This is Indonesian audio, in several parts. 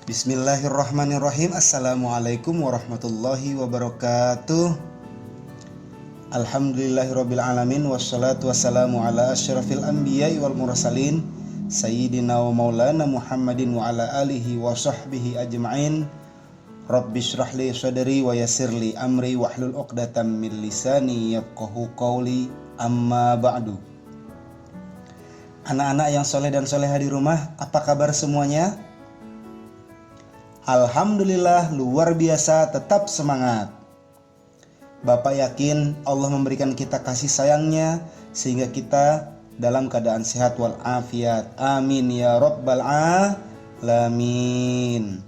Bismillahirrahmanirrahim. Assalamualaikum warahmatullahi wabarakatuh. Alhamdulillahirabbil alamin wassalatu wassalamu ala asyrafil anbiya'i wal mursalin sayyidina wa maulana Muhammadin wa ala alihi wa sahbihi ajma'in. Rabbishrah li sadri wa yassirli amri wahlul 'uqdatam min lisani yafqahu qawli. Amma ba'du. Anak-anak yang soleh dan soleha di rumah, apa kabar semuanya? Alhamdulillah, luar biasa, tetap semangat. Bapak yakin Allah memberikan kita kasih sayangnya sehingga kita dalam keadaan sehat walafiat. Amin ya rabbal alamin.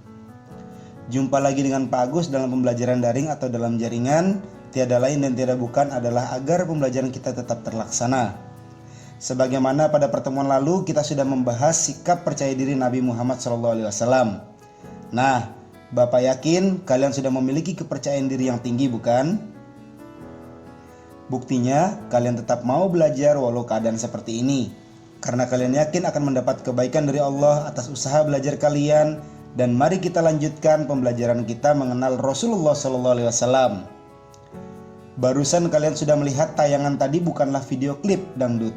Jumpa lagi dengan Pak Agus dalam pembelajaran daring atau dalam jaringan. Tiada lain dan tiada bukan adalah agar pembelajaran kita tetap terlaksana. Sebagaimana pada pertemuan lalu kita sudah membahas sikap percaya diri Nabi Muhammad SAW. Nah, Bapak yakin kalian sudah memiliki kepercayaan diri yang tinggi, bukan? Buktinya, kalian tetap mau belajar walau keadaan seperti ini. Karena kalian yakin akan mendapat kebaikan dari Allah atas usaha belajar kalian. Dan mari kita lanjutkan pembelajaran kita mengenal Rasulullah SAW. Barusan kalian sudah melihat tayangan tadi bukanlah video klip dangdut.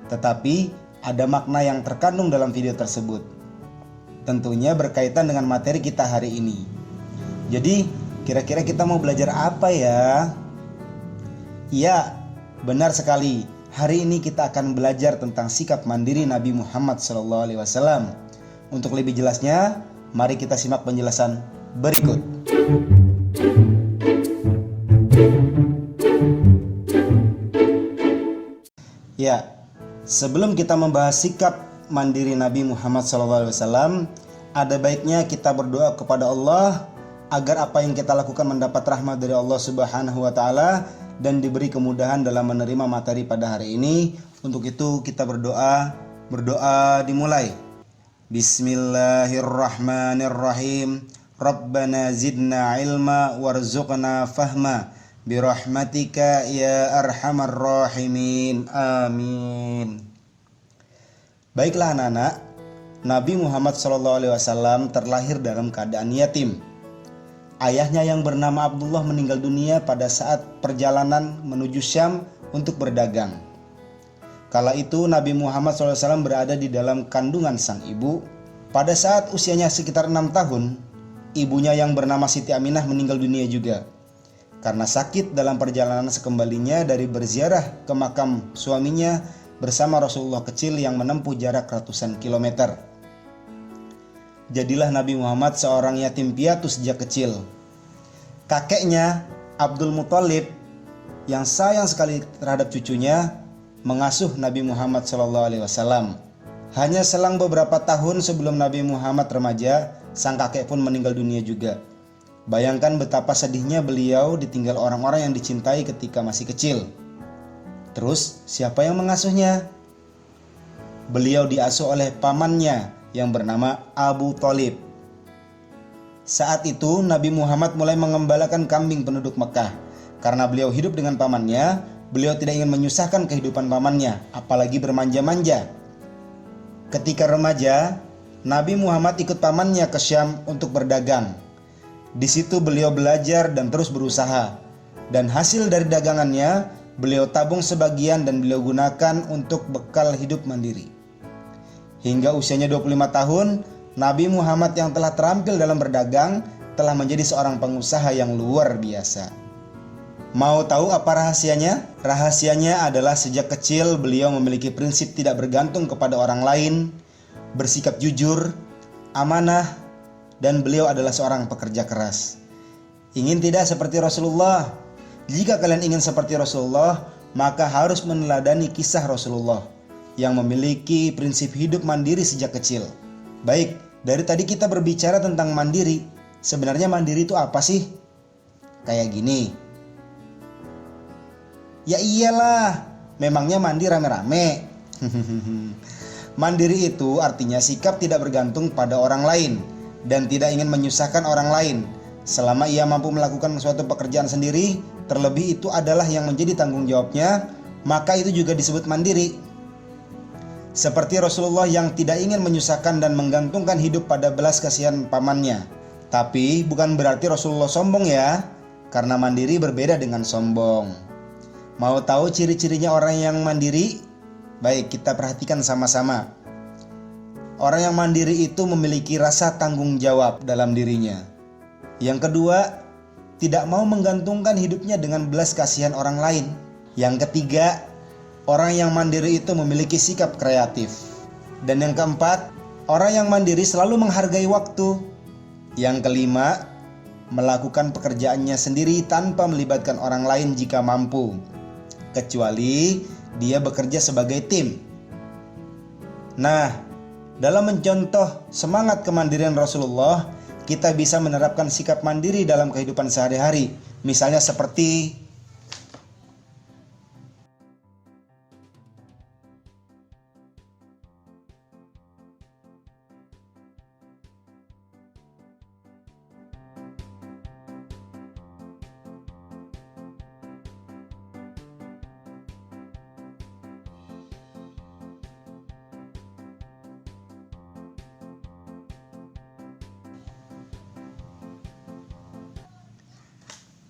Tetapi ada makna yang terkandung dalam video tersebut. Tentunya berkaitan dengan materi kita hari ini. Jadi, kira-kira kita mau belajar apa ya? Ya, benar sekali. Hari ini kita akan belajar tentang sikap mandiri Nabi Muhammad SAW. Untuk lebih jelasnya, mari kita simak penjelasan berikut. Ya, sebelum kita membahas sikap mandiri Nabi Muhammad SAW, ada baiknya kita berdoa kepada Allah agar apa yang kita lakukan mendapat rahmat dari Allah Subhanahu wa taala dan diberi kemudahan dalam menerima materi pada hari ini. Untuk itu kita berdoa dimulai. Bismillahirrahmanirrahim. Rabbana zidna ilma warzuqna fahma birahmatika ya arhamar rahimin. Amin. Baiklah anak-anak, Nabi Muhammad SAW terlahir dalam keadaan yatim. Ayahnya yang bernama Abdullah meninggal dunia pada saat perjalanan menuju Syam untuk berdagang. Kala itu Nabi Muhammad SAW berada di dalam kandungan sang ibu. Pada saat usianya sekitar 6 tahun, ibunya yang bernama Siti Aminah meninggal dunia juga. Karena sakit dalam perjalanan sekembalinya dari berziarah ke makam suaminya bersama Rasulullah kecil yang menempuh jarak ratusan kilometer. Jadilah Nabi Muhammad seorang yatim piatu sejak kecil. Kakeknya Abdul Muthalib yang sayang sekali terhadap cucunya mengasuh Nabi Muhammad SAW. Hanya selang beberapa tahun sebelum Nabi Muhammad remaja, sang kakek pun meninggal dunia juga. Bayangkan betapa sedihnya beliau ditinggal orang-orang yang dicintai ketika masih kecil. Terus siapa yang mengasuhnya? Beliau diasuh oleh pamannya yang bernama Abu Thalib. Saat itu Nabi Muhammad mulai mengembalakan kambing penduduk Mekah. Karena beliau hidup dengan pamannya, beliau tidak ingin menyusahkan kehidupan pamannya, apalagi bermanja-manja. Ketika remaja, Nabi Muhammad ikut pamannya ke Syam untuk berdagang. Di situ beliau belajar dan terus berusaha. Dan hasil dari dagangannya beliau tabung sebagian dan beliau gunakan untuk bekal hidup mandiri. Hingga usianya 25 tahun, Nabi Muhammad yang telah terampil dalam berdagang telah menjadi seorang pengusaha yang luar biasa. Mau tahu apa rahasianya? Rahasianya adalah sejak kecil beliau memiliki prinsip tidak bergantung kepada orang lain, bersikap jujur, amanah, dan beliau adalah seorang pekerja keras. Ingin tidak seperti Rasulullah? Jika kalian ingin seperti Rasulullah, maka harus meneladani kisah Rasulullah yang memiliki prinsip hidup mandiri sejak kecil. Baik, dari tadi kita berbicara tentang mandiri. Sebenarnya mandiri itu apa sih? Kayak gini. Ya iyalah, memangnya mandi rame-rame. Mandiri itu artinya sikap tidak bergantung pada orang lain dan tidak ingin menyusahkan orang lain. Selama ia mampu melakukan suatu pekerjaan sendiri, terlebih itu adalah yang menjadi tanggung jawabnya, maka itu juga disebut mandiri. Seperti Rasulullah yang tidak ingin menyusahkan dan menggantungkan hidup pada belas kasihan pamannya. Tapi bukan berarti Rasulullah sombong ya, karena mandiri berbeda dengan sombong. Mau tahu ciri-cirinya orang yang mandiri? Baik, kita perhatikan sama-sama. Orang yang mandiri itu memiliki rasa tanggung jawab dalam dirinya. Yang kedua, tidak mau menggantungkan hidupnya dengan belas kasihan orang lain. Yang ketiga, orang yang mandiri itu memiliki sikap kreatif. Dan yang keempat, orang yang mandiri selalu menghargai waktu. Yang kelima, melakukan pekerjaannya sendiri tanpa melibatkan orang lain jika mampu, kecuali dia bekerja sebagai tim. Nah, dalam mencontoh semangat kemandirian Rasulullah, kita bisa menerapkan sikap mandiri dalam kehidupan sehari-hari. Misalnya seperti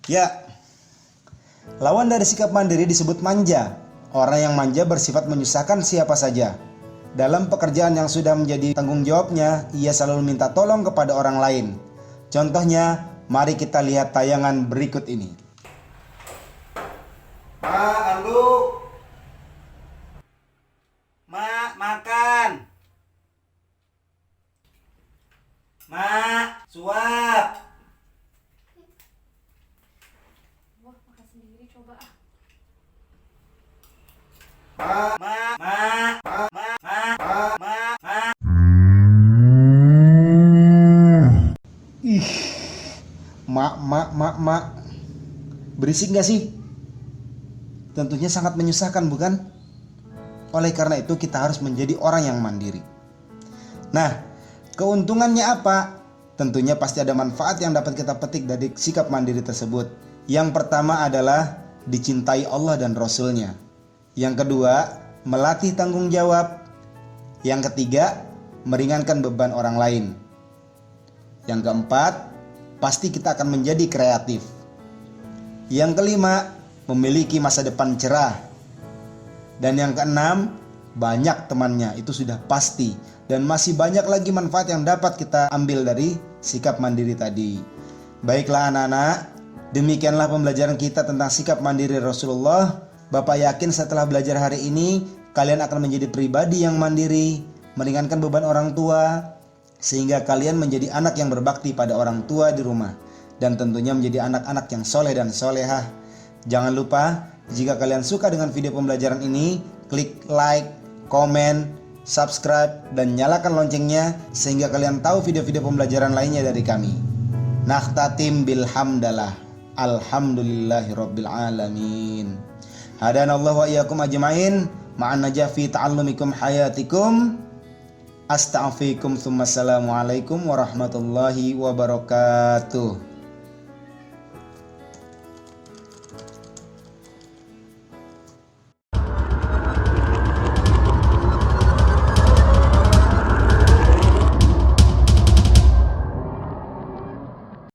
ya, lawan dari sikap mandiri disebut manja. Orang yang manja bersifat menyusahkan siapa saja. Dalam pekerjaan yang sudah menjadi tanggung jawabnya, ia selalu minta tolong kepada orang lain. Contohnya, mari kita lihat tayangan berikut ini. Ma, anduk. Ma, makan. Ma, suap. Wah, makan sendiri coba ah. Mak. Berisik gak sih? Tentunya sangat menyusahkan, bukan? Oleh karena itu kita harus menjadi orang yang mandiri. Nah, keuntungannya apa? Tentunya pasti ada manfaat yang dapat kita petik dari sikap mandiri tersebut. Yang pertama adalah dicintai Allah dan Rasul-Nya. Yang kedua, melatih tanggung jawab. Yang ketiga, meringankan beban orang lain. Yang keempat, pasti kita akan menjadi kreatif. Yang kelima, memiliki masa depan cerah. Dan yang keenam, banyak temannya, itu sudah pasti. Dan masih banyak lagi manfaat yang dapat kita ambil dari sikap mandiri tadi. Baiklah anak-anak, demikianlah pembelajaran kita tentang sikap mandiri Rasulullah. Bapak yakin setelah belajar hari ini, kalian akan menjadi pribadi yang mandiri, meringankan beban orang tua, sehingga kalian menjadi anak yang berbakti pada orang tua di rumah. Dan tentunya menjadi anak-anak yang soleh dan solehah. Jangan lupa, jika kalian suka dengan video pembelajaran ini, klik like, komen, subscribe, dan nyalakan loncengnya sehingga kalian tahu video-video pembelajaran lainnya dari kami. Nakhtatim bilhamdalah. Alhamdulillahirabbil alamin. Hadanallahu wa iyyakum ajmain ma'an najafi ta'allumikum hayatikum. Astaghfirukum tsumma assalamualaikum warahmatullahi wabarakatuh.